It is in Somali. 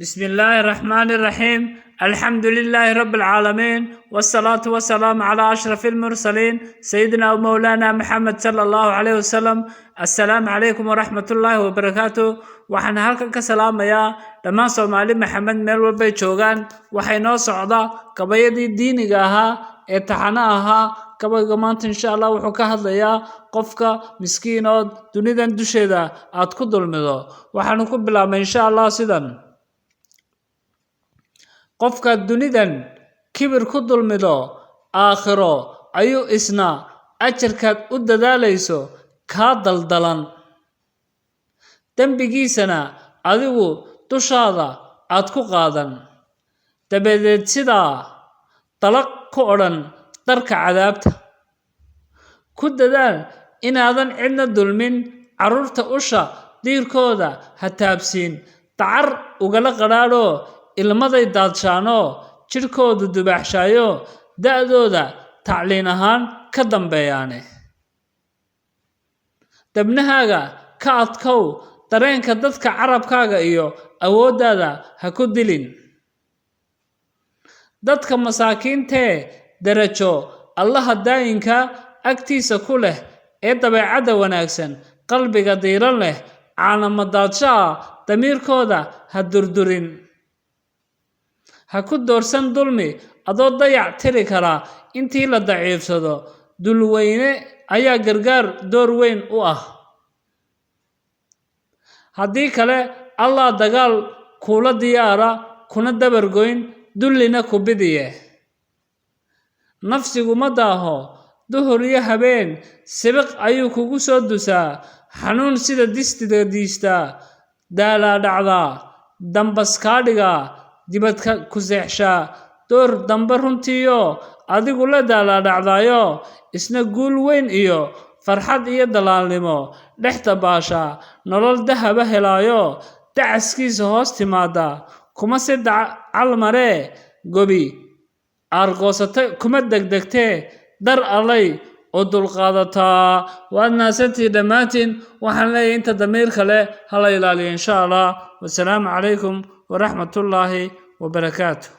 بسم الله الرحمن الرحيم. الحمد لله رب العالمين، والصلاة والسلام على أشرف المرسلين سيدنا ومولانا محمد صلى الله عليه وسلم. السلام عليكم ورحمة الله وبركاته. waxaan halkan ka salaamayaa dhammaan Soomaali Maxamed meel walba ay joogaan. waxay noo socdaa kabayadii diiniga ahaa ee taxana ahaa. kabayga maanta insha Allah wuxuu ka hadlayaa qofka miskiinood dunidan dusheeda aad ku dulmido. waxaan ku bilaabay insha Allah sidan: qofka dunidan kibir ku dulmido aakhiro ayuu isna ajarkaad u dadaalayso ka daldalan, dambigiisana adigu dushaada aad ku qaadan. dabadeed sidaa dalaq ku odhan darka cadaabta. ku dadaal inaadan cidna dulmin. carruurta usha diirkooda ha taabsiin. dacar ugala qadhaadho ilmaday daadshaano jirkoodu dubaaxshaayo da'dooda tacliin ahaan ka dambeeyaane. dabnahaaga ka adkow dareenka dadka carabkaaga iyo awooddaada ha ku dilin. dadka masaakiintee darajo allaha daayinka agtiisa ku leh ee dabeecadda wanaagsan qalbiga diiran leh caalama daadshaa damiirkooda ha durdurin. ha ku doorsan dulmi adoo dayac tiri kara intii la daciifsado. dulweyne ayaa gargaar door weyn u ah. haddii kale allah dagaal kula diyaara kuna dabargoyn dullina ku bidiye. nafsigu ma daaho duhur iyo habeen sibiq ayuu kugu soo dusaa. xanuun sida distiga diistaa daalaa dhacdaa dambas kaa dhigaa dibadka ku seexshaa. door dambe runtiiyo adigu la daalaa dhacdaayo isna guul weyn iyo farxad iyo dalaalnimo dhex dabaashaa. nolol dahaba helaayo dacaskiisa hoos timaada. kuma si calmaree gobi aargoosata kuma degdegtee dar allay oo dulqaadataa. waad naasantii dhammaantiin. waxaan leeyahay inta damiirka leh hala ilaaliyo insha Allah. wasalaamu calaykum waraxmatullaahi wabarakaatuh.